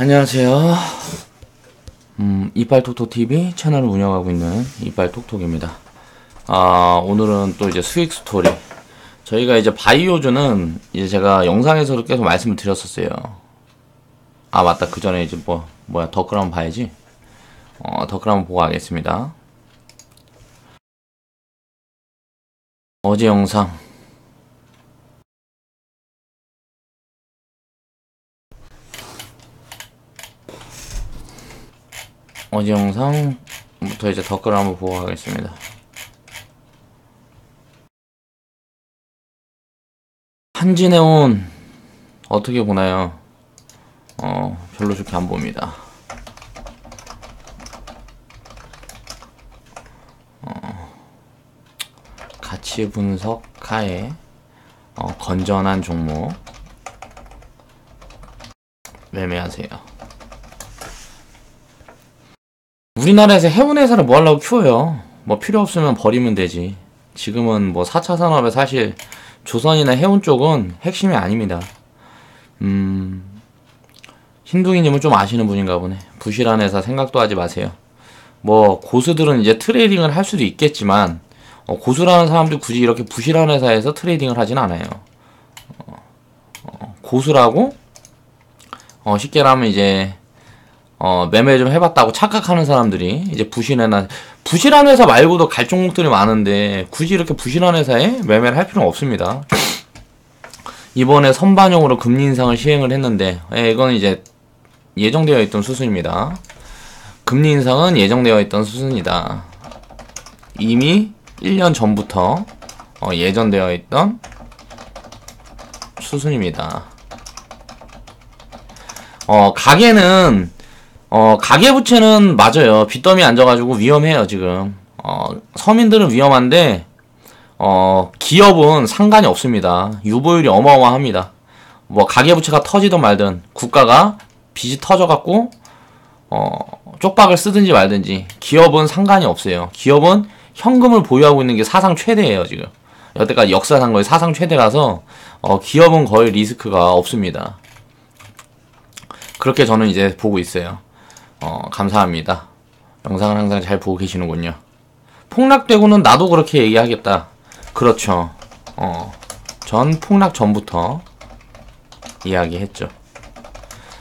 안녕하세요. 이빨톡톡TV 채널을 운영하고 있는 이빨톡톡입니다. 오늘은 또 이제 수익 스토리. 저희가 이제 바이오주는 이제 제가 영상에서도 계속 말씀을 드렸었어요. 맞다. 그 전에 이제 덧글 한번 봐야지. 덧글 한번 보고 가겠습니다. 어제 영상. 어제 영상부터 이제 덧글 한번 보고 가겠습니다. 한진해온 어떻게 보나요? 별로 좋게 안 봅니다. 가치 분석 하에 건전한 종목 매매하세요. 우리나라에서 해운회사를 뭐 하려고 키워요? 뭐 필요 없으면 버리면 되지. 지금은 뭐 4차 산업에 사실 조선이나 해운 쪽은 핵심이 아닙니다. 흰둥이님은 좀 아시는 분인가 보네. 부실한 회사 생각도 하지 마세요. 뭐 고수들은 이제 트레이딩을 할 수도 있겠지만 고수라는 사람들이 굳이 이렇게 부실한 회사에서 트레이딩을 하진 않아요. 고수라고 쉽게 말하면 이제 매매 좀 해봤다고 착각하는 사람들이 이제 부실한 회사 말고도 갈 종목들이 많은데 굳이 이렇게 부실한 회사에 매매를 할 필요는 없습니다. 이번에 선반영으로 금리 인상을 시행을 했는데 이건 이제 예정되어 있던 수순입니다. 금리 인상은 예정되어 있던 수순이다. 이미 1년 전부터 예정되어 있던 수순입니다. 가계부채는 맞아요. 빚더미 앉아가지고 위험해요, 지금. 서민들은 위험한데, 기업은 상관이 없습니다. 유보율이 어마어마합니다. 뭐, 가계부채가 터지든 말든, 국가가 빚이 터져갖고, 쪽박을 쓰든지 말든지, 기업은 상관이 없어요. 기업은 현금을 보유하고 있는 게 사상 최대예요, 지금. 여태까지 역사상 거의 사상 최대라서, 기업은 거의 리스크가 없습니다. 그렇게 저는 이제 보고 있어요. 감사합니다. 영상을 항상 잘 보고 계시는군요. 폭락되고는 나도 그렇게 얘기하겠다. 그렇죠. 전 폭락 전부터 이야기했죠.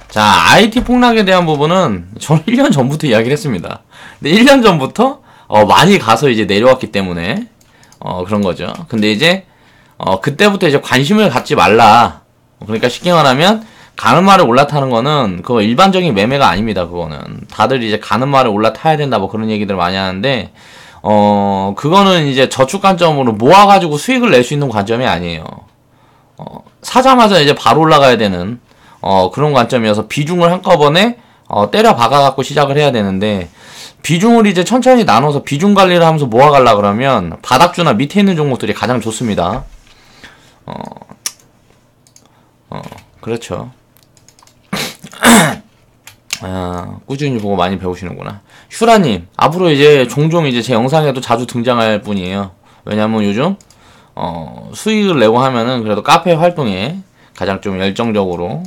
자, IT 폭락에 대한 부분은 저는 1년 전부터 이야기를 했습니다. 근데 1년 전부터 많이 가서 이제 내려왔기 때문에 그런 거죠. 근데 이제 그때부터 이제 관심을 갖지 말라. 그러니까 쉽게 말하면 가는 말에 올라타는 거는 그거 일반적인 매매가 아닙니다. 그거는 다들 이제 가는 말에 올라타야 된다 뭐 그런 얘기들 많이 하는데 그거는 이제 저축 관점으로 모아가지고 수익을 낼 수 있는 관점이 아니에요. 사자마자 이제 바로 올라가야 되는 그런 관점이어서 비중을 한꺼번에 때려 박아갖고 시작을 해야 되는데 비중을 이제 천천히 나눠서 비중 관리를 하면서 모아가려 그러면 바닥주나 밑에 있는 종목들이 가장 좋습니다. 그렇죠. 꾸준히 보고 많이 배우시는구나. 슈라님, 앞으로 이제 종종 이제 제 영상에도 자주 등장할 분이에요. 왜냐면 요즘, 수익을 내고 하면은 그래도 카페 활동에 가장 좀 열정적으로,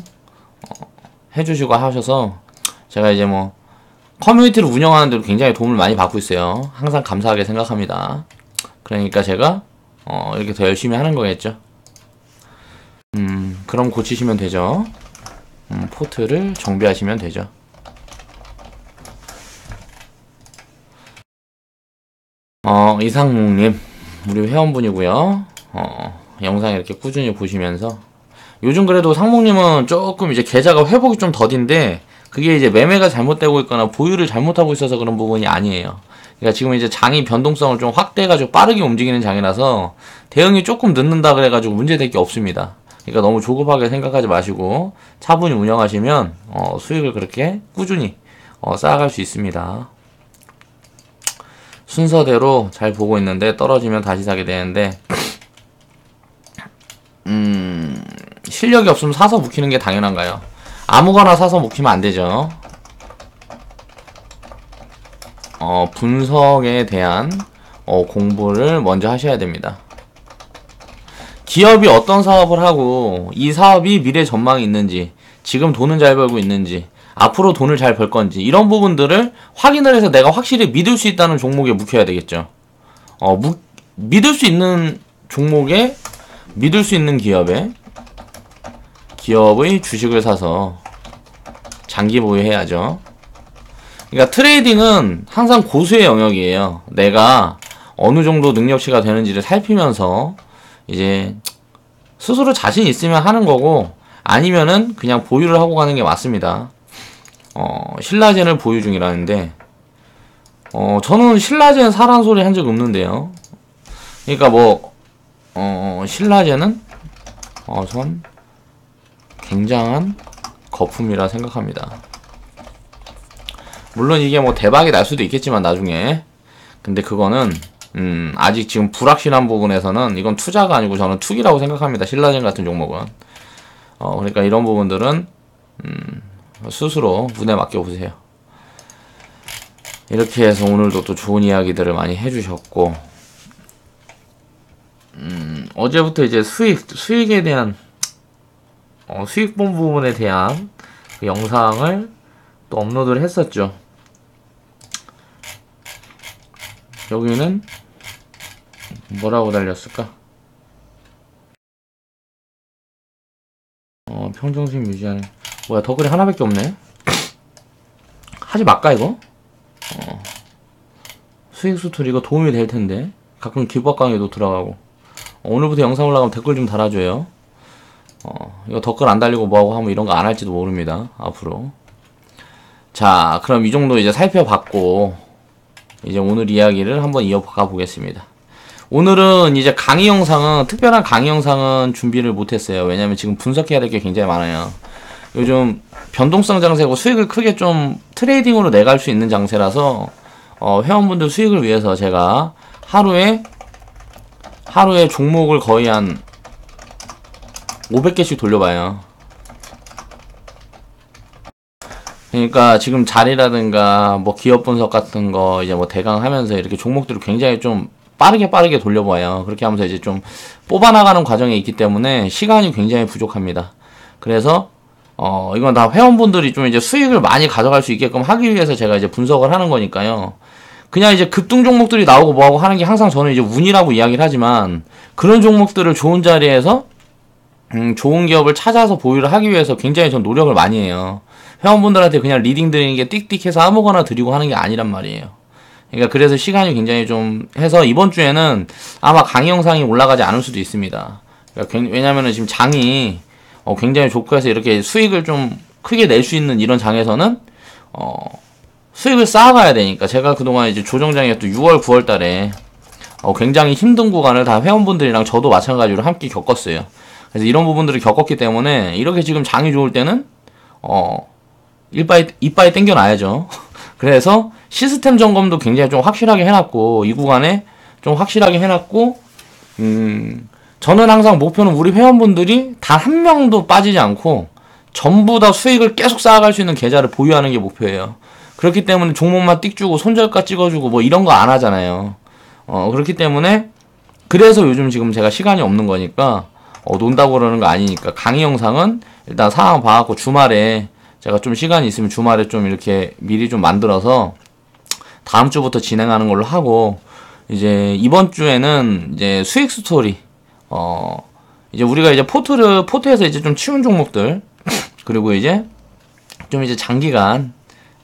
해주시고 하셔서, 제가 이제 뭐, 커뮤니티를 운영하는 데도 굉장히 도움을 많이 받고 있어요. 항상 감사하게 생각합니다. 그러니까 제가, 이렇게 더 열심히 하는 거겠죠. 그럼 고치시면 되죠. 포트를 정비하시면 되죠. 이상묵님, 우리 회원분이고요. 영상 이렇게 꾸준히 보시면서 요즘 그래도 상묵님은 조금 이제 계좌가 회복이 좀 더딘데 그게 이제 매매가 잘못되고 있거나 보유를 잘못하고 있어서 그런 부분이 아니에요. 그러니까 지금 이제 장이 변동성을 좀 확대해가지고 빠르게 움직이는 장이라서 대응이 조금 늦는다 그래가지고 문제될 게 없습니다. 그러니까 너무 조급하게 생각하지 마시고 차분히 운영하시면 수익을 그렇게 꾸준히 쌓아갈 수 있습니다. 순서대로 잘 보고 있는데 떨어지면 다시 사게 되는데 실력이 없으면 사서 묵히는 게 당연한가요? 아무거나 사서 묵히면 안 되죠. 분석에 대한 공부를 먼저 하셔야 됩니다. 기업이 어떤 사업을 하고 이 사업이 미래 전망이 있는지, 지금 돈은 잘 벌고 있는지, 앞으로 돈을 잘 벌 건지 이런 부분들을 확인을 해서 내가 확실히 믿을 수 있다는 종목에 묵혀야 되겠죠. 믿을 수 있는 종목에 믿을 수 있는 기업의 주식을 사서 장기 보유해야죠. 그러니까 트레이딩은 항상 고수의 영역이에요. 내가 어느 정도 능력치가 되는지를 살피면서 이제 스스로 자신 있으면 하는 거고, 아니면은 그냥 보유를 하고 가는 게 맞습니다. 신라젠을 보유 중이라는데, 저는 신라젠 사라는 소리 한 적 없는데요. 그러니까 신라젠은 전 굉장한 거품이라 생각합니다. 물론 이게 대박이 날 수도 있겠지만 나중에, 근데 그거는 아직 지금 불확실한 부분에서는 이건 투자가 아니고 저는 투기라고 생각합니다. 신라젠 같은 종목은. 그러니까 이런 부분들은 스스로 운에 맡겨보세요. 이렇게 해서 오늘도 또 좋은 이야기들을 많이 해주셨고, 어제부터 이제 수익에 대한 수익 본 부분에 대한 그 영상을 또 업로드를 했었죠. 여기는 뭐라고 달렸을까? 평정심 유지하는, 뭐야, 덧글이 하나밖에 없네. 하지 말까 이거? 수익 수출 이거 도움이 될 텐데. 가끔 기부학 강의도 들어가고. 오늘부터 영상 올라가면 댓글 좀 달아줘요. 이거 덧글 안 달리고 뭐하고 하면 이런 거 안 할지도 모릅니다, 앞으로. 자, 그럼 이 정도 이제 살펴봤고, 이제 오늘 이야기를 한번 이어가 보겠습니다. 오늘은 이제 강의 영상은, 특별한 강의 영상은 준비를 못했어요. 왜냐면 지금 분석해야 될 게 굉장히 많아요. 요즘 변동성 장세고 수익을 크게 좀 트레이딩으로 내갈 수 있는 장세라서, 회원분들 수익을 위해서 제가 하루에 종목을 거의 한 500개씩 돌려봐요. 그러니까 지금 자리라든가 기업 분석 같은 거 이제 대강 하면서 이렇게 종목들을 굉장히 좀 빠르게 돌려봐요. 그렇게 하면서 이제 좀 뽑아나가는 과정에 있기 때문에 시간이 굉장히 부족합니다. 그래서 이건 다 회원분들이 좀 이제 수익을 많이 가져갈 수 있게끔 하기 위해서 제가 이제 분석을 하는 거니까요. 그냥 이제 급등 종목들이 나오고 뭐하고 하는 게 항상 저는 이제 운이라고 이야기를 하지만, 그런 종목들을 좋은 자리에서 좋은 기업을 찾아서 보유를 하기 위해서 굉장히 전 노력을 많이 해요. 회원분들한테 그냥 리딩 드리는 게 띡띡해서 아무거나 드리고 하는 게 아니란 말이에요. 그러니까 그래서 시간이 굉장히 좀 해서 이번 주에는 아마 강의 영상이 올라가지 않을 수도 있습니다. 그러니까 왜냐면은 지금 장이 굉장히 좋고 해서 이렇게 수익을 좀 크게 낼 수 있는 이런 장에서는 수익을 쌓아가야 되니까, 제가 그동안 이제 조정장이었던 6월, 9월 달에 굉장히 힘든 구간을 다 회원분들이랑 저도 마찬가지로 함께 겪었어요. 그래서 이런 부분들을 겪었기 때문에 이렇게 지금 장이 좋을 때는 이빠이 땡겨놔야죠. 그래서 시스템 점검도 굉장히 좀 확실하게 해놨고, 이 구간에 좀 확실하게 해놨고, 저는 항상 목표는 우리 회원분들이 단 한 명도 빠지지 않고 전부 다 수익을 계속 쌓아갈 수 있는 계좌를 보유하는 게 목표예요. 그렇기 때문에 종목만 띡 주고 손절가 찍어주고 이런 거 안 하잖아요. 그렇기 때문에 그래서 요즘 지금 제가 시간이 없는 거니까, 논다고 그러는 거 아니니까 강의 영상은 일단 상황 봐갖고 주말에 제가 좀 시간이 있으면 주말에 좀 이렇게 미리 좀 만들어서 다음 주부터 진행하는 걸로 하고, 이제 이번 주에는 이제 수익 스토리, 이제 우리가 이제 포트에서 이제 좀 치운 종목들, 그리고 이제 좀 이제 장기간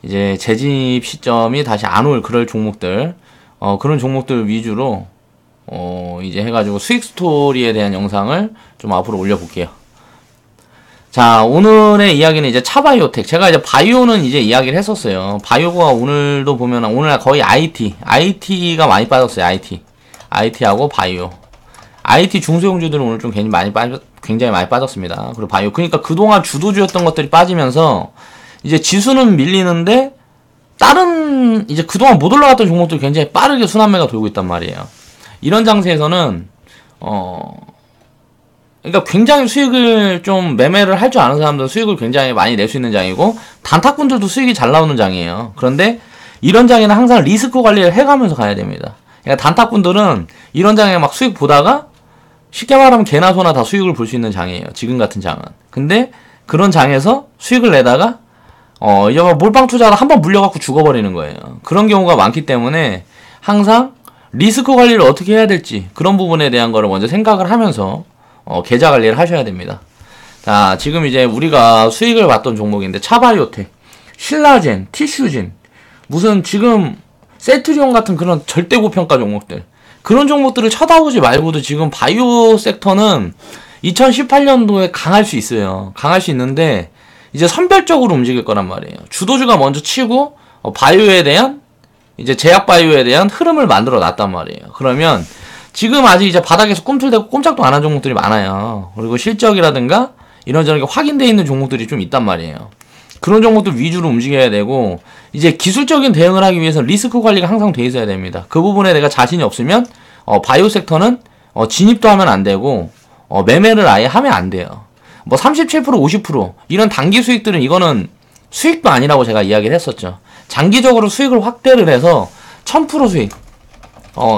이제 재진입 시점이 다시 안 올 그럴 종목들, 그런 종목들 위주로 이제 해가지고 수익 스토리에 대한 영상을 좀 앞으로 올려볼게요. 자, 오늘의 이야기는 이제 차바이오텍. 제가 이제 바이오는 이제 이야기를 했었어요. 바이오가 오늘도 보면 오늘 거의 IT가 많이 빠졌어요. IT하고 바이오. IT 중소형주들은 오늘 좀 굉장히 많이 빠졌습니다. 그리고 바이오. 그러니까 그동안 주도주였던 것들이 빠지면서 이제 지수는 밀리는데 다른 이제 그동안 못 올라갔던 종목들이 굉장히 빠르게 순환매가 돌고 있단 말이에요. 이런 장세에서는 그러니까 굉장히 수익을 좀 매매를 할 줄 아는 사람들은 수익을 굉장히 많이 낼 수 있는 장이고, 단타꾼들도 수익이 잘 나오는 장이에요. 그런데 이런 장에는 항상 리스크 관리를 해가면서 가야 됩니다. 그러니까 단타꾼들은 이런 장에 막 수익 보다가 쉽게 말하면 개나 소나 다 수익을 볼 수 있는 장이에요. 지금 같은 장은. 근데 그런 장에서 수익을 내다가 이제 막 몰빵 투자하다 한번 물려갖고 죽어버리는 거예요. 그런 경우가 많기 때문에 항상 리스크 관리를 어떻게 해야 될지 그런 부분에 대한 거를 먼저 생각을 하면서 계좌 관리를 하셔야 됩니다. 자, 지금 이제 우리가 수익을 봤던 종목인데 차바이오텍, 신라젠, 티슈진, 무슨 지금 셀트리온 같은 그런 절대 고평가 종목들, 그런 종목들을 쳐다보지 말고도 지금 바이오 섹터는 2018년도에 강할 수 있어요. 강할 수 있는데 이제 선별적으로 움직일 거란 말이에요. 주도주가 먼저 치고 바이오에 대한 이제 제약 바이오에 대한 흐름을 만들어 놨단 말이에요. 그러면 지금 아직 이제 바닥에서 꿈틀대고 꼼짝도 안 한 종목들이 많아요. 그리고 실적이라든가 이런저런 게 확인되어 있는 종목들이 좀 있단 말이에요. 그런 종목들 위주로 움직여야 되고, 이제 기술적인 대응을 하기 위해서 리스크 관리가 항상 돼 있어야 됩니다. 그 부분에 내가 자신이 없으면 바이오 섹터는 진입도 하면 안 되고 매매를 아예 하면 안 돼요. 뭐 37%, 50% 이런 단기 수익들은 이거는 수익도 아니라고 제가 이야기를 했었죠. 장기적으로 수익을 확대를 해서 1000% 수익,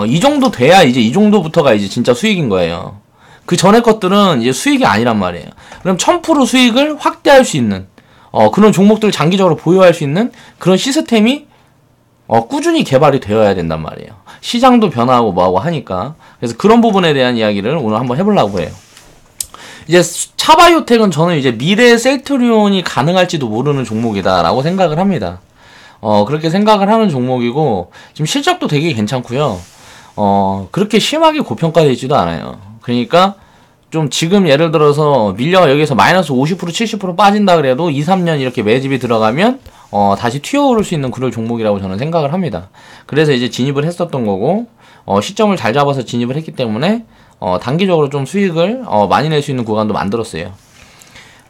이 정도 돼야 이제 이 정도부터가 이제 진짜 수익인 거예요. 그 전에 것들은 이제 수익이 아니란 말이에요. 그럼 1000% 수익을 확대할 수 있는 그런 종목들을 장기적으로 보유할 수 있는 그런 시스템이 꾸준히 개발이 되어야 된단 말이에요. 시장도 변화하고 뭐하고 하니까. 그래서 그런 부분에 대한 이야기를 오늘 한번 해보려고 해요. 이제 차바이오텍은 저는 이제 미래의 셀트리온이 가능할지도 모르는 종목이다라고 생각을 합니다. 그렇게 생각을 하는 종목이고, 지금 실적도 되게 괜찮고요. 그렇게 심하게 고평가되어 있지도 않아요. 그러니까 좀 지금 예를 들어서 밀려가 여기서 마이너스 50% 70% 빠진다 그래도 2, 3년 이렇게 매집이 들어가면 다시 튀어오를 수 있는 그런 종목이라고 저는 생각을 합니다. 그래서 이제 진입을 했었던 거고, 시점을 잘 잡아서 진입을 했기 때문에 단기적으로 좀 수익을 많이 낼 수 있는 구간도 만들었어요.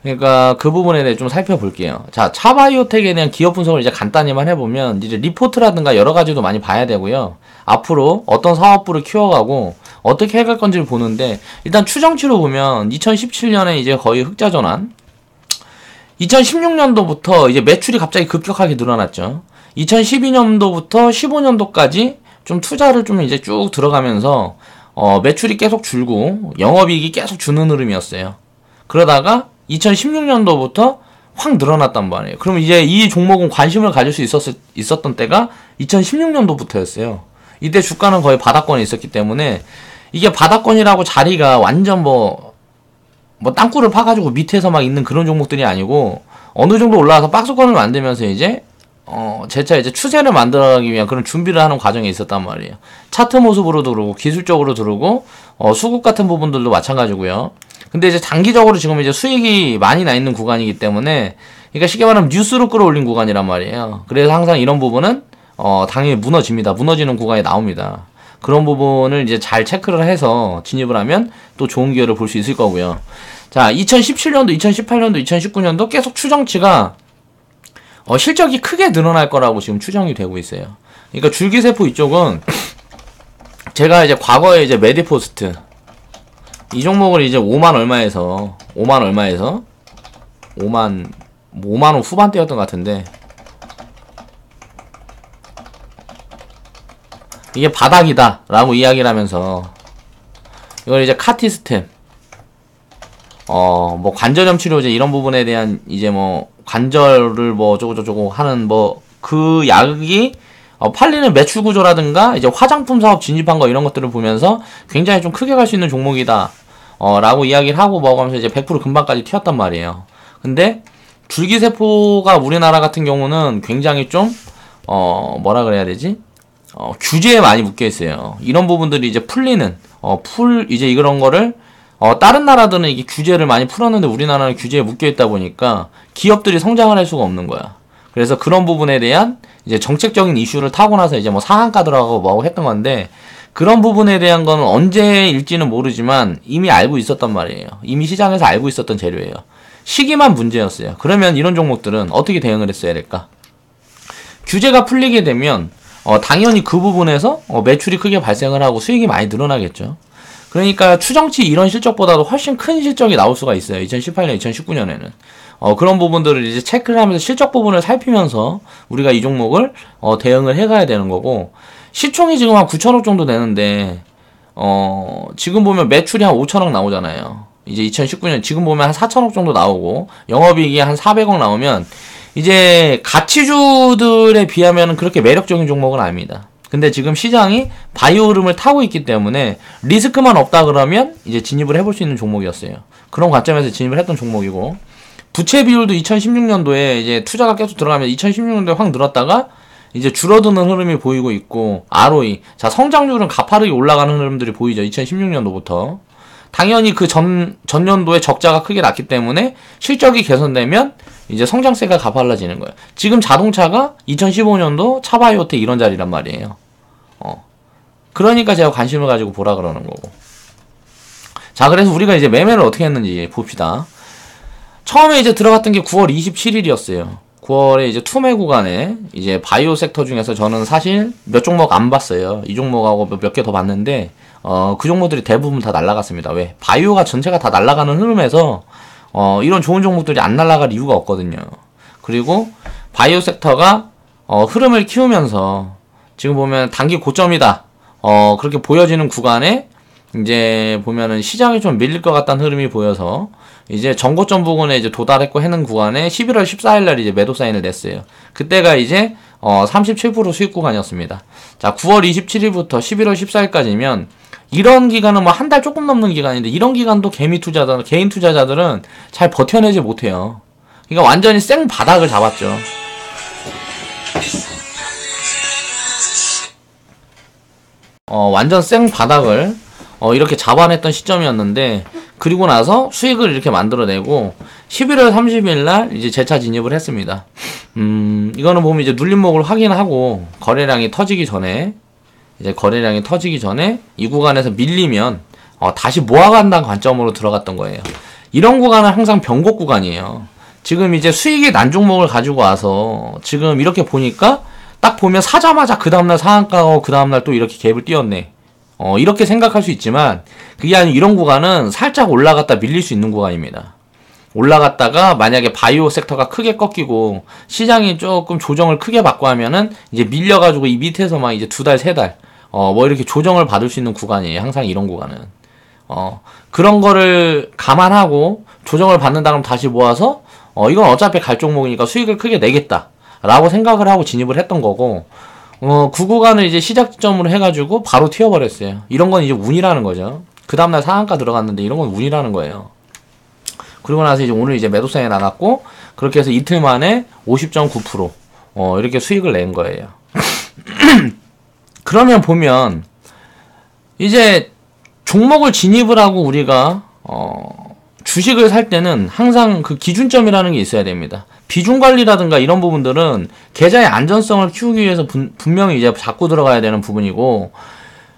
그러니까 그 부분에 대해 좀 살펴볼게요. 자, 차바이오텍에 대한 기업 분석을 이제 간단히만 해보면 이제 리포트라든가 여러 가지도 많이 봐야 되고요. 앞으로 어떤 사업부를 키워가고 어떻게 해갈 건지를 보는데, 일단 추정치로 보면 2017년에 이제 거의 흑자 전환, 2016년도부터 이제 매출이 갑자기 급격하게 늘어났죠. 2012년도부터 15년도까지 좀 투자를 좀 이제 쭉 들어가면서 매출이 계속 줄고 영업이익이 계속 주는 흐름이었어요. 그러다가 2016년도부터 확 늘어났단 말이에요. 그럼 이제 이 종목은 관심을 가질 수 있었던 때가 2016년도부터였어요. 이때 주가는 거의 바닥권에 있었기 때문에, 이게 바닥권이라고 자리가 완전 뭐 땅굴을 파가지고 밑에서 막 있는 그런 종목들이 아니고, 어느 정도 올라와서 박스권을 만들면서 이제 재차 이제 추세를 만들어가기 위한 그런 준비를 하는 과정에 있었단 말이에요. 차트 모습으로도 그러고 기술적으로 들어오고 수급 같은 부분들도 마찬가지고요. 근데 이제 장기적으로 지금 이제 수익이 많이 나 있는 구간이기 때문에, 그러니까 쉽게 말하면 뉴스로 끌어올린 구간이란 말이에요. 그래서 항상 이런 부분은 당연히 무너집니다. 무너지는 구간이 나옵니다. 그런 부분을 이제 잘 체크를 해서 진입을 하면 또 좋은 기회를 볼 수 있을 거고요. 자, 2017년도, 2018년도, 2019년도 계속 추정치가 실적이 크게 늘어날 거라고 지금 추정이 되고 있어요. 그러니까 줄기세포 이쪽은 제가 이제 과거에 이제 메디포스트 이 종목을 이제 5만 얼마에서 5만 원 후반대였던 것 같은데, 이게 바닥이다 라고 이야기를 하면서 이걸 이제 카티스템 뭐 관절염 치료제 이런 부분에 대한 이제 뭐 관절을 뭐 어쩌고저쩌고 하는 뭐 그 약이 팔리는 매출 구조라든가 이제 화장품 사업 진입한 거 이런 것들을 보면서 굉장히 좀 크게 갈 수 있는 종목이다 라고 이야기를 하고 먹으면서 이제 100% 금방까지 튀었단 말이에요. 근데 줄기세포가 우리나라 같은 경우는 굉장히 좀 뭐라 그래야 되지? 규제에 많이 묶여 있어요. 이런 부분들이 이제 풀리는 이제 이런 거를 다른 나라들은 이게 규제를 많이 풀었는데 우리나라는 규제에 묶여 있다 보니까 기업들이 성장을 할 수가 없는 거야. 그래서 그런 부분에 대한 이제 정책적인 이슈를 타고 나서 이제 뭐 상한가 들어가고 뭐하고 했던 건데, 그런 부분에 대한 거는 언제일지는 모르지만 이미 알고 있었단 말이에요. 이미 시장에서 알고 있었던 재료예요. 시기만 문제였어요. 그러면 이런 종목들은 어떻게 대응을 했어야 될까? 규제가 풀리게 되면 당연히 그 부분에서 매출이 크게 발생을 하고 수익이 많이 늘어나겠죠. 그러니까 추정치 이런 실적보다도 훨씬 큰 실적이 나올 수가 있어요. 2018년, 2019년에는. 그런 부분들을 이제 체크를 하면서 실적 부분을 살피면서 우리가 이 종목을 대응을 해가야 되는 거고, 시총이 지금 한 9천억 정도 되는데 지금 보면 매출이 한 5천억 나오잖아요. 이제 2019년 지금 보면 한 4천억 정도 나오고 영업이익이 한 400억 나오면 이제 가치주들에 비하면 그렇게 매력적인 종목은 아닙니다. 근데 지금 시장이 바이오 흐름을 타고 있기 때문에 리스크만 없다 그러면 이제 진입을 해볼 수 있는 종목이었어요. 그런 관점에서 진입을 했던 종목이고, 부채 비율도 2016년도에 이제 투자가 계속 들어가면서 2016년도에 확 늘었다가 이제 줄어드는 흐름이 보이고 있고, ROE. 자, 성장률은 가파르게 올라가는 흐름들이 보이죠. 2016년도부터. 당연히 그 전년도에 적자가 크게 났기 때문에 실적이 개선되면 이제 성장세가 가팔라지는 거예요. 지금 자동차가 2015년도 차바이오텍 이런 자리란 말이에요. 그러니까 제가 관심을 가지고 보라 그러는 거고. 자, 그래서 우리가 이제 매매를 어떻게 했는지 봅시다. 처음에 이제 들어갔던 게 9월 27일이었어요. 9월에 이제 투매 구간에 이제 바이오 섹터 중에서 저는 사실 몇 종목 안 봤어요. 이 종목하고 몇 개 더 봤는데, 그 종목들이 대부분 다 날아갔습니다. 왜? 바이오가 전체가 다 날아가는 흐름에서, 이런 좋은 종목들이 안 날아갈 이유가 없거든요. 그리고 바이오 섹터가, 흐름을 키우면서 지금 보면 단기 고점이다. 그렇게 보여지는 구간에 이제 보면은 시장이 좀 밀릴 것 같다는 흐름이 보여서 이제 전고점 부근에 이제 도달했고 하는 구간에 11월 14일날 이제 매도 사인을 냈어요. 그때가 이제 37% 수익 구간이었습니다. 자, 9월 27일부터 11월 14일까지면 이런 기간은 뭐 한 달 조금 넘는 기간인데, 이런 기간도 개인 투자자들은 잘 버텨내지 못해요. 그러니까 완전히 생 바닥을 잡았죠. 완전 생 바닥을 이렇게 잡아냈던 시점이었는데, 그리고 나서 수익을 이렇게 만들어내고 11월 30일 날 이제 재차 진입을 했습니다. 이거는 보면 이제 눌림목을 확인하고 거래량이 터지기 전에 이 구간에서 밀리면 다시 모아간다는 관점으로 들어갔던 거예요. 이런 구간은 항상 변곡 구간이에요. 지금 이제 수익이 난 종목을 가지고 와서 지금 이렇게 보니까 딱 보면 사자마자 그 다음날 상한가고 그 다음날 또 이렇게 갭을 띄웠네. 이렇게 생각할 수 있지만 그게 아니라 이런 구간은 살짝 올라갔다 밀릴 수 있는 구간입니다. 올라갔다가 만약에 바이오 섹터가 크게 꺾이고 시장이 조금 조정을 크게 받고 하면은 이제 밀려가지고 이 밑에서 막 이제 2달, 3달 뭐 이렇게 조정을 받을 수 있는 구간이에요. 항상 이런 구간은. 그런 거를 감안하고 조정을 받는다 그러면 다시 모아서 이건 어차피 갈 종목이니까 수익을 크게 내겠다 라고 생각을 하고 진입을 했던 거고, 그 구간을 이제 시작점으로 해가지고 바로 튀어버렸어요. 이런 건 이제 운이라는 거죠. 그 다음날 상한가 들어갔는데 이런 건 운이라는 거예요. 그리고 나서 이제 오늘 이제 매도 사인이 나갔고, 그렇게 해서 이틀 만에 50.9% 이렇게 수익을 낸 거예요. 그러면 보면 이제 종목을 진입을 하고 우리가 주식을 살 때는 항상 그 기준점이라는 게 있어야 됩니다. 비중 관리라든가 이런 부분들은 계좌의 안전성을 키우기 위해서 분명히 이제 잡고 들어가야 되는 부분이고,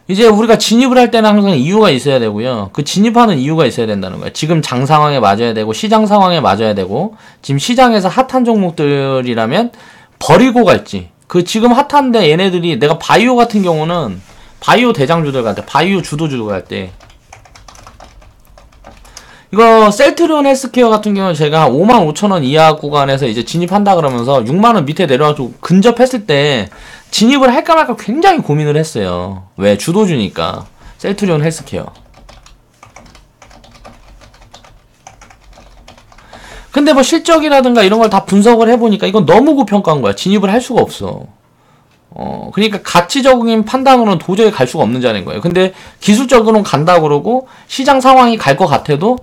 이제 우리가 진입을 할 때는 항상 이유가 있어야 되고요. 그 진입하는 이유가 있어야 된다는 거예요. 지금 장 상황에 맞아야 되고 시장 상황에 맞아야 되고, 지금 시장에서 핫한 종목들이라면 버리고 갈지. 그 지금 핫한데 얘네들이, 내가 바이오 같은 경우는 바이오 대장주들 갈 때, 바이오 주도주들 갈 때, 이거 셀트리온 헬스케어 같은 경우는 제가 55,000원 이하 구간에서 이제 진입한다 그러면서 6만원 밑에 내려와서 근접했을 때 진입을 할까 말까 굉장히 고민을 했어요. 왜? 주도주니까. 셀트리온 헬스케어. 근데 뭐 실적이라든가 이런 걸 다 분석을 해보니까 이건 너무 고평가한 거야. 진입을 할 수가 없어. 그러니까 가치적인 판단으로는 도저히 갈 수가 없는 자리인 거예요. 근데 기술적으로는 간다 그러고 시장 상황이 갈 것 같아도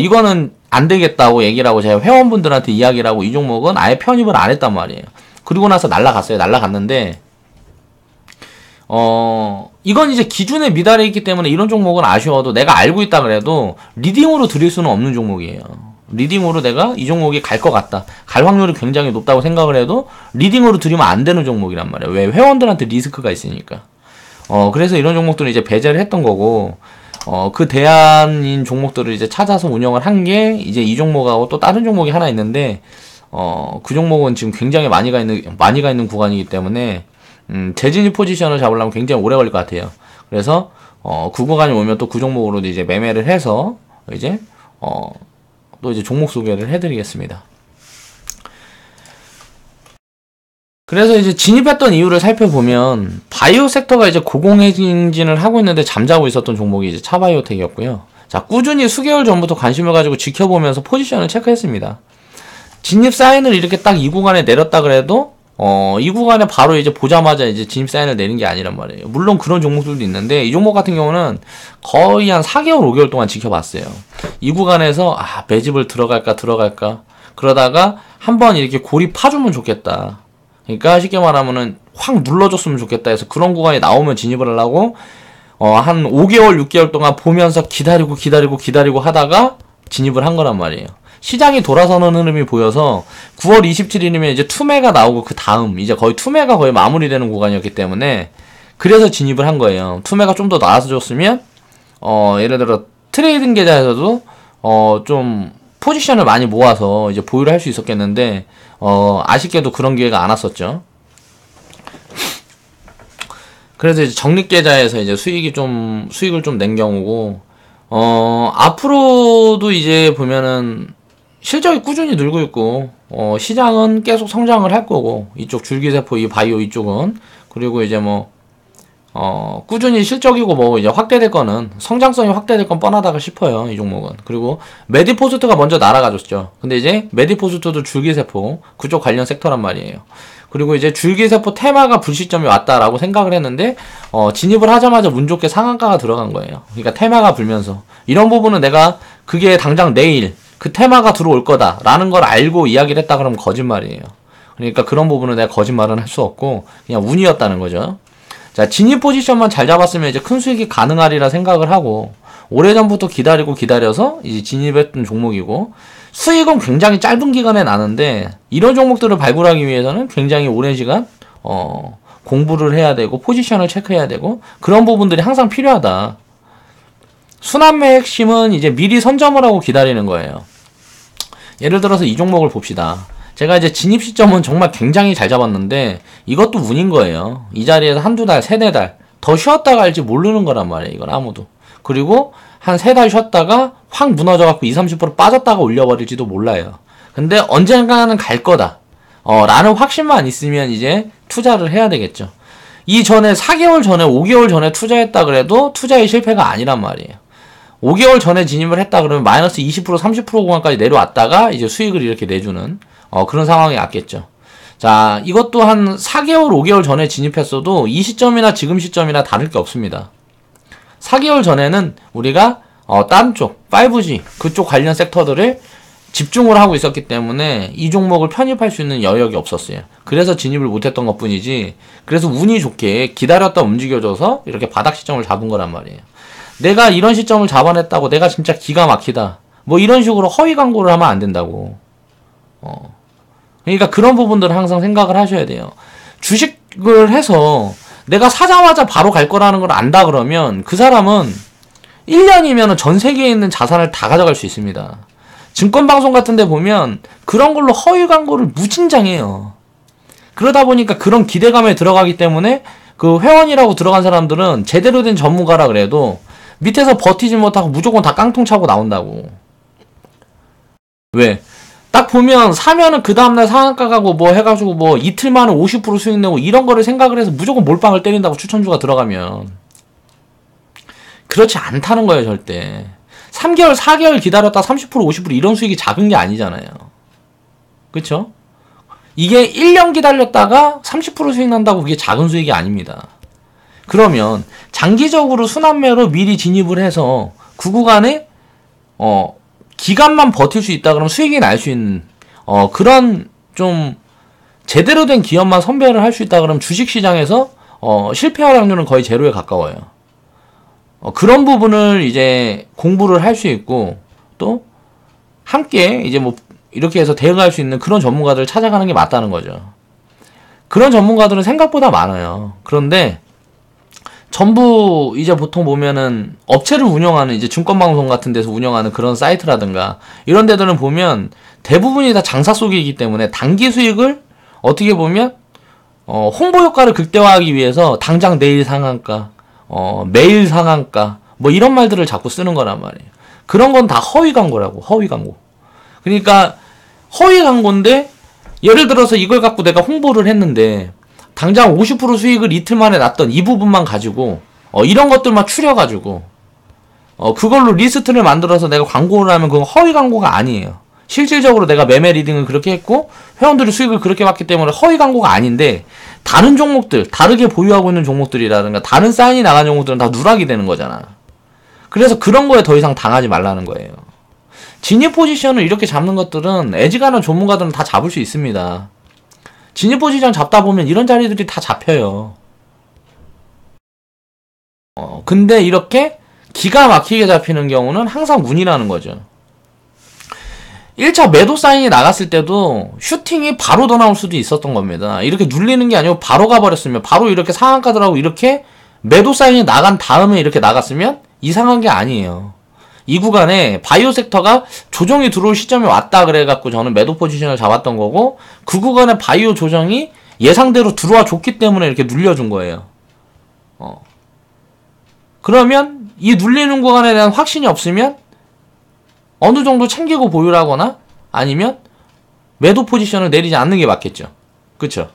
이거는 안 되겠다고 얘기를 하고 제가 회원분들한테 이야기를 하고 이 종목은 아예 편입을 안 했단 말이에요. 그리고 나서 날라갔어요. 날라갔는데 이건 이제 기준에 미달해 있기 때문에 이런 종목은 아쉬워도 내가 알고 있다 그래도 리딩으로 드릴 수는 없는 종목이에요. 리딩으로 내가 이 종목이 갈 것 같다, 갈 확률이 굉장히 높다고 생각을 해도 리딩으로 드리면 안 되는 종목이란 말이에요. 왜? 회원들한테 리스크가 있으니까. 그래서 이런 종목들은 이제 배제를 했던 거고, 그 대안인 종목들을 이제 찾아서 운영을 한 게 이제 이 종목하고 또 다른 종목이 하나 있는데, 그 종목은 지금 굉장히 많이 가 있는 구간이기 때문에, 재진입 포지션을 잡으려면 굉장히 오래 걸릴 것 같아요. 그래서, 그 구간이 오면 또 그 종목으로 이제 매매를 해서, 이제, 또 이제 종목 소개를 해드리겠습니다. 그래서 이제 진입했던 이유를 살펴보면 바이오 섹터가 이제 고공행진을 하고 있는데 잠자고 있었던 종목이 이제 차바이오텍이었고요. 자, 꾸준히 수개월 전부터 관심을 가지고 지켜보면서 포지션을 체크했습니다. 진입 사인을 이렇게 딱 이 구간에 내렸다 그래도 이 구간에 바로 이제 보자마자 이제 진입 사인을 내린 게 아니란 말이에요. 물론 그런 종목들도 있는데 이 종목 같은 경우는 거의 한 4개월, 5개월 동안 지켜봤어요. 이 구간에서 매집을 들어갈까 그러다가 한번 이렇게 고리 파주면 좋겠다. 그러니까 쉽게 말하면은 확 눌러줬으면 좋겠다 해서 그런 구간이 나오면 진입을 하려고 한 5개월, 6개월 동안 보면서 기다리고 하다가 진입을 한 거란 말이에요. 시장이 돌아서는 흐름이 보여서 9월 27일이면 이제 투매가 나오고 그 다음 이제 거의 투매가 거의 마무리되는 구간이었기 때문에 그래서 진입을 한 거예요. 투매가 좀 더 나와줬으면 예를 들어 트레이딩 계좌에서도 좀 포지션을 많이 모아서 이제 보유를 할 수 있었겠는데 아쉽게도 그런 기회가 안 왔었죠. 그래서 이제 적립 계좌에서 이제 수익을 좀 낸 경우고 앞으로도 이제 보면은 실적이 꾸준히 늘고 있고 시장은 계속 성장을 할 거고 이쪽 줄기세포 이 바이오 이쪽은 그리고 이제 뭐 꾸준히 실적이고 뭐 이제 확대될 거는 성장성이 확대될 건 뻔하다가 싶어요. 이 종목은. 그리고 메디포스트가 먼저 날아가줬죠. 근데 이제 메디포스트도 줄기세포 그쪽 관련 섹터란 말이에요. 그리고 이제 줄기세포 테마가 불시점이 왔다라고 생각을 했는데 진입을 하자마자 운 좋게 상한가가 들어간 거예요. 그러니까 테마가 불면서 이런 부분은 내가 그게 당장 내일 그 테마가 들어올 거다라는 걸 알고 이야기를 했다 그러면 거짓말이에요. 그러니까 그런 부분은 내가 거짓말은 할 수 없고 그냥 운이었다는 거죠. 자, 진입 포지션만 잘 잡았으면 이제 큰 수익이 가능하리라 생각을 하고 오래전부터 기다려서 이제 진입했던 종목이고 수익은 굉장히 짧은 기간에 나는데 이런 종목들을 발굴하기 위해서는 굉장히 오랜 시간 공부를 해야 되고 포지션을 체크해야 되고 그런 부분들이 항상 필요하다. 순환매의 핵심은 이제 미리 선점을 하고 기다리는 거예요. 예를 들어서 이 종목을 봅시다. 제가 이제 진입 시점은 정말 굉장히 잘 잡았는데 이것도 운인 거예요. 이 자리에서 한두 달, 세네 달 더 쉬었다 갈지 모르는 거란 말이에요. 이건 아무도. 그리고 한 세 달 쉬었다가 확 무너져갖고 20-30% 빠졌다가 올려버릴지도 몰라요. 근데 언젠가는 갈 거다. 라는 확신만 있으면 이제 투자를 해야 되겠죠. 이전에 4개월 전에 5개월 전에 투자했다 그래도 투자의 실패가 아니란 말이에요. 5개월 전에 진입을 했다 그러면 마이너스 20% 30% 구간까지 내려왔다가 이제 수익을 이렇게 내주는 그런 상황이 왔겠죠. 자, 이것도 한 4개월 5개월 전에 진입했어도 이 시점이나 지금 시점이나 다를 게 없습니다. 4개월 전에는 우리가 다른 쪽 5G 그쪽 관련 섹터들을 집중을 하고 있었기 때문에 이 종목을 편입할 수 있는 여력이 없었어요. 그래서 진입을 못했던 것 뿐이지 그래서 운이 좋게 기다렸다 움직여줘서 이렇게 바닥 시점을 잡은 거란 말이에요. 내가 이런 시점을 잡아냈다고 내가 진짜 기가 막히다 뭐 이런 식으로 허위 광고를 하면 안 된다고. 그러니까 그런 부분들을 항상 생각을 하셔야 돼요. 주식을 해서 내가 사자마자 바로 갈 거라는 걸 안다 그러면 그 사람은 1년이면 전 세계에 있는 자산을 다 가져갈 수 있습니다. 증권방송 같은 데 보면 그런 걸로 허위 광고를 무진장해요. 그러다 보니까 그런 기대감에 들어가기 때문에 그 회원이라고 들어간 사람들은 제대로 된 전문가라 그래도 밑에서 버티지 못하고 무조건 다 깡통 차고 나온다고. 왜? 딱 보면 사면은 그 다음날 상한가 가고 뭐 해가지고 뭐 이틀 만에 50% 수익 내고 이런 거를 생각을 해서 무조건 몰빵을 때린다고 추천주가 들어가면 그렇지 않다는 거예요. 절대 3개월 4개월 기다렸다 30% 50% 이런 수익이 작은 게 아니잖아요. 그쵸? 이게 1년 기다렸다가 30% 수익 난다고 그게 작은 수익이 아닙니다. 그러면 장기적으로 순환매로 미리 진입을 해서 그 구간에 기간만 버틸 수 있다 그러면 수익이 날 수 있는 그런 좀 제대로 된 기업만 선별을 할 수 있다 그러면 주식시장에서 실패할 확률은 거의 제로에 가까워요. 그런 부분을 이제 공부를 할 수 있고 또 함께 이제 뭐 이렇게 해서 대응할 수 있는 그런 전문가들을 찾아가는 게 맞다는 거죠. 그런 전문가들은 생각보다 많아요. 그런데 전부 이제 보통 보면은 업체를 운영하는 이제 증권방송 같은 데서 운영하는 그런 사이트라든가 이런 데들은 보면 대부분이 다 장사 속이기 때문에 단기 수익을 어떻게 보면 홍보 효과를 극대화하기 위해서 당장 내일 상한가 매일 상한가 뭐 이런 말들을 자꾸 쓰는 거란 말이에요. 그런 건 다 허위 광고라고. 허위 광고. 그러니까 허위 광고인데 예를 들어서 이걸 갖고 내가 홍보를 했는데 당장 50% 수익을 이틀 만에 났던 이 부분만 가지고 이런 것들만 추려가지고 그걸로 리스트를 만들어서 내가 광고를 하면 그건 허위 광고가 아니에요. 실질적으로 내가 매매 리딩을 그렇게 했고 회원들이 수익을 그렇게 받기 때문에 허위 광고가 아닌데 다른 종목들, 다르게 보유하고 있는 종목들이라든가 다른 사인이 나간 종목들은 다 누락이 되는 거잖아. 그래서 그런 거에 더 이상 당하지 말라는 거예요. 진입 포지션을 이렇게 잡는 것들은 애지간한 전문가들은 다 잡을 수 있습니다. 진입 포지션 잡다 보면 이런 자리들이 다 잡혀요. 근데 이렇게 기가 막히게 잡히는 경우는 항상 운이라는 거죠. 1차 매도 사인이 나갔을 때도 슈팅이 바로 더 나올 수도 있었던 겁니다. 이렇게 눌리는 게 아니고 바로 가버렸으면, 바로 이렇게 상한가들하고 이렇게 매도 사인이 나간 다음에 이렇게 나갔으면 이상한 게 아니에요. 이 구간에 바이오 섹터가 조정이 들어올 시점이 왔다 그래갖고 저는 매도 포지션을 잡았던 거고, 그 구간에 바이오 조정이 예상대로 들어와 줬기 때문에 이렇게 눌려준 거예요. 그러면 이 눌리는 구간에 대한 확신이 없으면 어느 정도 챙기고 보유를 하거나 아니면 매도 포지션을 내리지 않는 게 맞겠죠. 그쵸?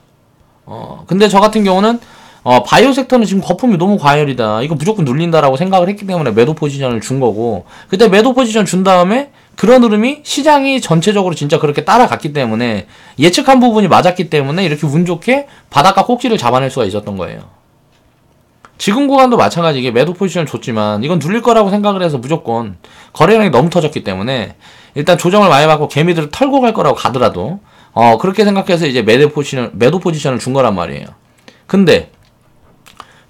근데 저 같은 경우는 바이오 섹터는 지금 거품이 너무 과열이다, 이거 무조건 눌린다라고 생각을 했기 때문에 매도 포지션을 준 거고, 그때 매도 포지션 준 다음에 그런 흐름이 시장이 전체적으로 진짜 그렇게 따라갔기 때문에 예측한 부분이 맞았기 때문에 이렇게 운 좋게 바닷가 꼭지를 잡아낼 수가 있었던 거예요. 지금 구간도 마찬가지. 이게 매도 포지션을 줬지만 이건 눌릴 거라고 생각을 해서 무조건 거래량이 너무 터졌기 때문에 일단 조정을 많이 받고 개미들을 털고 갈 거라고 가더라도 그렇게 생각해서 이제 매도 포지션을 준 거란 말이에요. 근데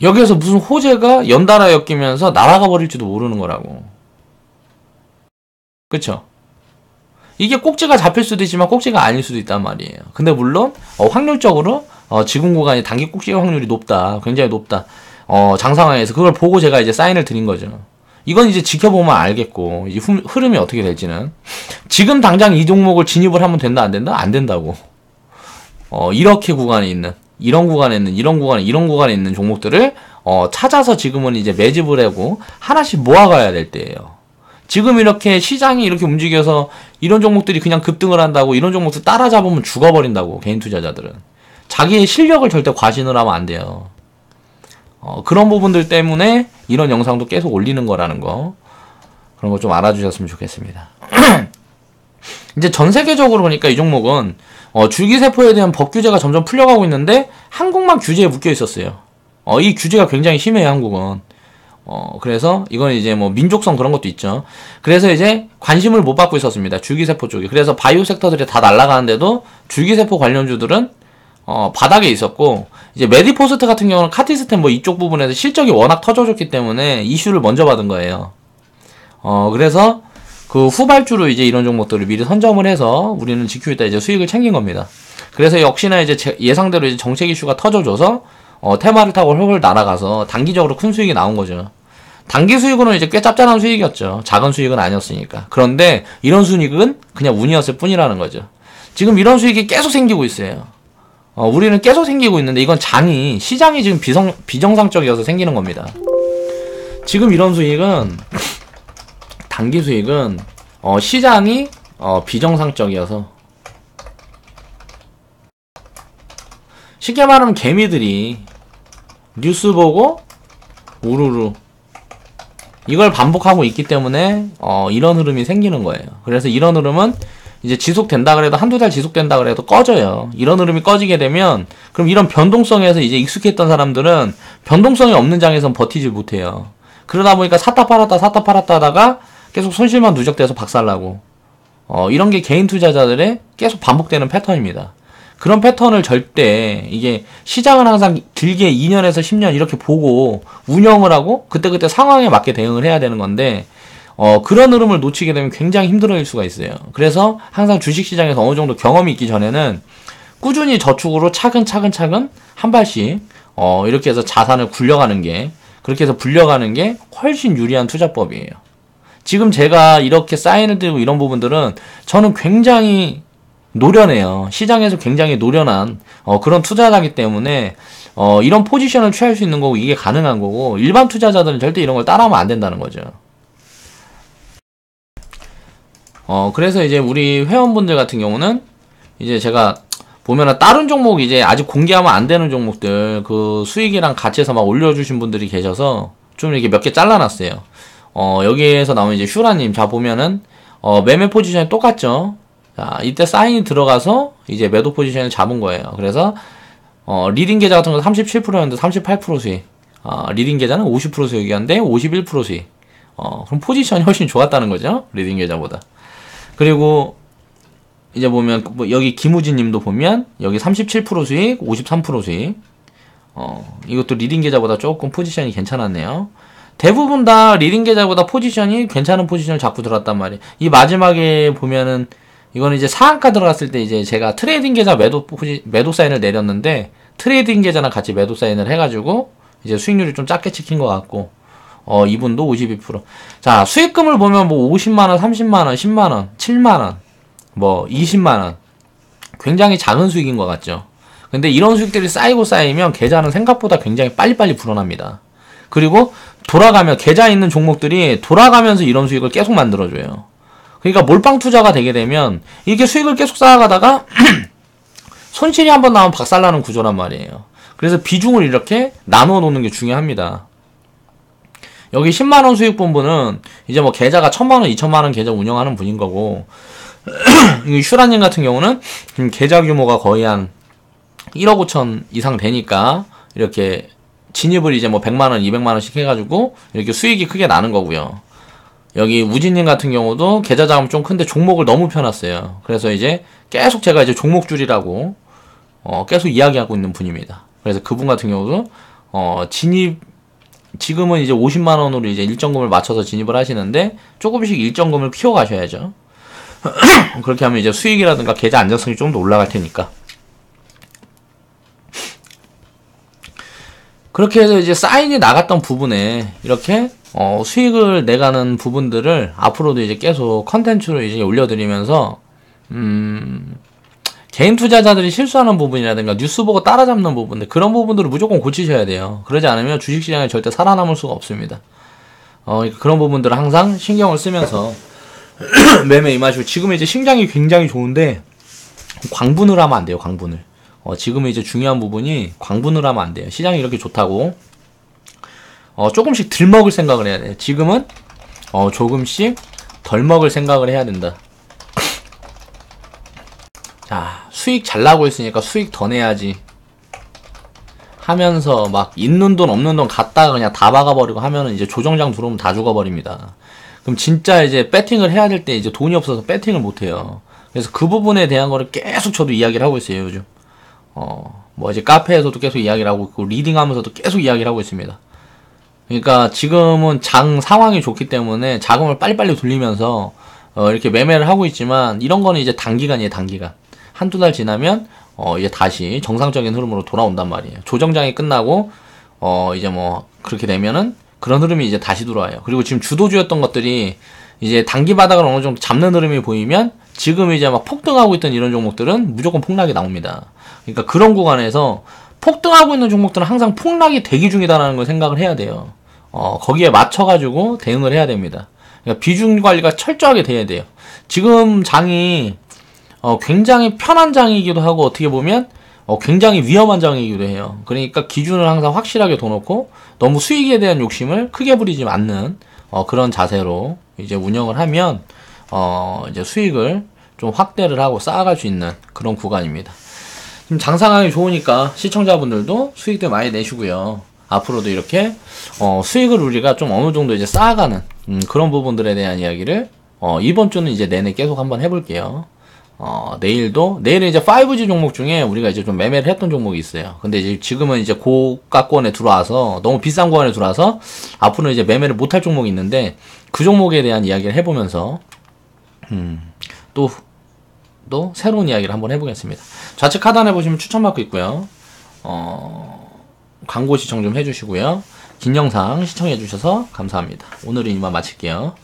여기에서 무슨 호재가 연달아 엮이면서 날아가 버릴지도 모르는 거라고. 그쵸? 이게 꼭지가 잡힐 수도 있지만 꼭지가 아닐 수도 있단 말이에요. 근데 물론 확률적으로 지금 구간이 단기 꼭지 확률이 높다, 굉장히 높다, 장 상황에서 그걸 보고 제가 이제 사인을 드린 거죠. 이건 이제 지켜보면 알겠고, 이제 흐름이 어떻게 될지는. 지금 당장 이 종목을 진입을 하면 된다, 안 된다? 안 된다고. 이렇게 구간에 있는, 이런 구간에 있는, 이런 구간에 있는 종목들을 찾아서 지금은 이제 매집을 하고 하나씩 모아가야 될 때예요. 지금 이렇게 시장이 이렇게 움직여서 이런 종목들이 그냥 급등을 한다고 이런 종목들 따라잡으면 죽어버린다고. 개인 투자자들은 자기의 실력을 절대 과신을 하면 안 돼요. 그런 부분들 때문에 이런 영상도 계속 올리는 거라는 거, 그런 거 좀 알아주셨으면 좋겠습니다. 이제 전 세계적으로 보니까 이 종목은 줄기세포에 대한 법 규제가 점점 풀려가고 있는데 한국만 규제에 묶여 있었어요. 이 규제가 굉장히 심해요, 한국은. 그래서 이건 이제 뭐 민족성 그런 것도 있죠. 그래서 이제 관심을 못 받고 있었습니다, 줄기세포 쪽이. 그래서 바이오 섹터들이 다 날아가는데도 줄기세포 관련주들은 바닥에 있었고, 이제 메디포스트 같은 경우는 카티스템 뭐 이쪽 부분에서 실적이 워낙 터져줬기 때문에 이슈를 먼저 받은 거예요. 그래서 그 후발주로 이제 이런 종목들을 미리 선점을 해서 우리는 지키고 있다, 이제 수익을 챙긴 겁니다. 그래서 역시나 이제 예상대로 이제 정책 이슈가 터져줘서 테마를 타고 헐헐 날아가서 단기적으로 큰 수익이 나온 거죠. 단기 수익으로는 이제 꽤 짭짤한 수익이었죠. 작은 수익은 아니었으니까. 그런데 이런 수익은 그냥 운이었을 뿐이라는 거죠. 지금 이런 수익이 계속 생기고 있어요. 우리는 계속 생기고 있는데 이건 시장이 지금 비정상적이어서 생기는 겁니다. 지금 이런 수익은, 단기 수익은, 시장이, 비정상적이어서. 쉽게 말하면 개미들이 뉴스 보고, 우르르. 이걸 반복하고 있기 때문에, 이런 흐름이 생기는 거예요. 그래서 이런 흐름은 이제 지속된다 그래도 한두 달 지속된다 그래도 꺼져요. 이런 흐름이 꺼지게 되면 그럼 이런 변동성에서 이제 익숙했던 사람들은 변동성이 없는 장에선 버티지 못해요. 그러다 보니까 샀다 팔았다 하다가 계속 손실만 누적돼서 박살나고, 이런 게 개인 투자자들의 계속 반복되는 패턴입니다. 그런 패턴을 절대, 이게 시장은 항상 길게 2년에서 10년 이렇게 보고 운영을 하고 그때그때 상황에 맞게 대응을 해야 되는 건데, 그런 흐름을 놓치게 되면 굉장히 힘들어질 수가 있어요. 그래서 항상 주식시장에서 어느 정도 경험이 있기 전에는 꾸준히 저축으로 차근차근 한 발씩 이렇게 해서 자산을 굴려가는 게, 그렇게 해서 불려가는 게 훨씬 유리한 투자법이에요. 지금 제가 이렇게 사인을 드리고 이런 부분들은 저는 굉장히 노련해요. 시장에서 굉장히 노련한 그런 투자자이기 때문에 이런 포지션을 취할 수 있는 거고 이게 가능한 거고, 일반 투자자들은 절대 이런 걸 따라하면 안 된다는 거죠. 그래서 이제 우리 회원분들 같은 경우는 이제 제가 보면은 다른 종목 이제 아직 공개하면 안 되는 종목들 그 수익이랑 같이 해서 막 올려주신 분들이 계셔서 좀 이렇게 몇 개 잘라놨어요. 여기에서 나오는 이제 슈라님, 자 보면은 매매 포지션이 똑같죠. 자, 이때 사인이 들어가서 이제 매도 포지션을 잡은 거예요. 그래서 리딩 계좌 같은 거 37%였는데 38% 수익. 리딩 계좌는 50% 수익이었는데 51% 수익. 그럼 포지션이 훨씬 좋았다는 거죠. 리딩 계좌보다. 그리고 이제 보면 뭐 여기 김우진 님도 보면 여기 37% 수익, 53% 수익. 이것도 리딩 계좌보다 조금 포지션이 괜찮았네요. 대부분 다 리딩 계좌보다 포지션이 괜찮은 포지션을 잡고 들어왔단 말이에요. 이 마지막에 보면은 이거는 이제 상한가 들어갔을 때 이제 제가 트레이딩 계좌 매도 사인을 내렸는데 트레이딩 계좌랑 같이 매도 사인을 해가지고 이제 수익률이 좀 작게 찍힌 것 같고 이분도 52%. 자, 수익금을 보면 뭐 50만원, 30만원, 10만원, 7만원, 뭐 20만원. 굉장히 작은 수익인 것 같죠. 근데 이런 수익들이 쌓이고 쌓이면 계좌는 생각보다 굉장히 빨리빨리 불어납니다. 그리고 돌아가면 계좌에 있는 종목들이 돌아가면서 이런 수익을 계속 만들어줘요. 그러니까 몰빵 투자가 되게 되면 이렇게 수익을 계속 쌓아가다가 손실이 한번 나면 박살나는 구조란 말이에요. 그래서 비중을 이렇게 나누어 놓는 게 중요합니다. 여기 10만원 수익 본 분은 이제 뭐 계좌가 1000만원, 2000만원 계좌 운영하는 분인 거고 슈라님 같은 경우는 계좌 규모가 거의 한 1억 5천 이상 되니까 이렇게 진입을 이제 뭐 100만원, 200만원씩 해가지고 이렇게 수익이 크게 나는 거고요. 여기 우진님 같은 경우도 계좌 자금 좀 큰데 종목을 너무 펴놨어요. 그래서 이제 계속 제가 이제 종목줄이라고 계속 이야기하고 있는 분입니다. 그래서 그분 같은 경우도 지금은 이제 50만원으로 이제 일정금을 맞춰서 진입을 하시는데 조금씩 일정금을 키워 가셔야죠. 그렇게 하면 이제 수익이라든가 계좌 안정성이 좀 더 올라갈 테니까. 그렇게 해서 이제 사인이 나갔던 부분에 이렇게 수익을 내가는 부분들을 앞으로도 이제 계속 컨텐츠로 이제 올려드리면서 개인 투자자들이 실수하는 부분이라든가 뉴스 보고 따라잡는 부분들, 그런 부분들을 무조건 고치셔야 돼요. 그러지 않으면 주식시장에 절대 살아남을 수가 없습니다. 그런 부분들을 항상 신경을 쓰면서 매매 임하시고, 지금 이제 시장이 굉장히 좋은데 광분을 하면 안 돼요. 광분을. 지금은 이제 중요한 부분이 광분을 하면 안 돼요. 시장이 이렇게 좋다고 조금씩 덜 먹을 생각을 해야 돼요. 지금은 조금씩 덜 먹을 생각을 해야 된다. 자, 수익 잘 나고 있으니까 수익 더 내야지 하면서 막 있는 돈 없는 돈 갖다가 그냥 다 박아버리고 하면은 이제 조정장 들어오면 다 죽어버립니다. 그럼 진짜 이제 배팅을 해야 될 때 이제 돈이 없어서 배팅을 못해요. 그래서 그 부분에 대한 거를 계속 저도 이야기를 하고 있어요, 요즘. 뭐 이제 카페에서도 계속 이야기를 하고 있고, 리딩 하면서도 계속 이야기를 하고 있습니다. 그러니까 지금은 장 상황이 좋기 때문에 자금을 빨리빨리 돌리면서 이렇게 매매를 하고 있지만, 이런 거는 이제 단기간이에요, 단기간. 한두 달 지나면 이제 다시 정상적인 흐름으로 돌아온단 말이에요. 조정장이 끝나고 이제 뭐 그렇게 되면은 그런 흐름이 이제 다시 들어와요. 그리고 지금 주도주였던 것들이 이제 단기 바닥을 어느 정도 잡는 흐름이 보이면 지금 이제 막 폭등하고 있던 이런 종목들은 무조건 폭락이 나옵니다. 그러니까 그런 구간에서 폭등하고 있는 종목들은 항상 폭락이 대기 중이다라는 걸 생각을 해야 돼요. 거기에 맞춰가지고 대응을 해야 됩니다. 그러니까 비중 관리가 철저하게 돼야 돼요. 지금 장이 굉장히 편한 장이기도 하고, 어떻게 보면 굉장히 위험한 장이기도 해요. 그러니까 기준을 항상 확실하게 둬놓고 너무 수익에 대한 욕심을 크게 부리지 않는 그런 자세로 이제 운영을 하면 이제 수익을 좀 확대를 하고 쌓아갈 수 있는 그런 구간입니다. 지금 장 상황이 좋으니까 시청자분들도 수익들 많이 내시고요. 앞으로도 이렇게 수익을 우리가 좀 어느 정도 이제 쌓아가는 그런 부분들에 대한 이야기를 이번 주는 이제 내내 계속 한번 해볼게요. 내일은 이제 5G 종목 중에 우리가 이제 좀 매매를 했던 종목이 있어요. 근데 이제 지금은 이제 고가권에 들어와서 너무 비싼 구간에 들어와서 앞으로 이제 매매를 못할 종목이 있는데, 그 종목에 대한 이야기를 해보면서 또 새로운 이야기를 한번 해보겠습니다. 좌측 하단에 보시면 추천 마크 있고요. 광고 시청 좀 해주시고요. 긴 영상 시청해주셔서 감사합니다. 오늘은 이만 마칠게요.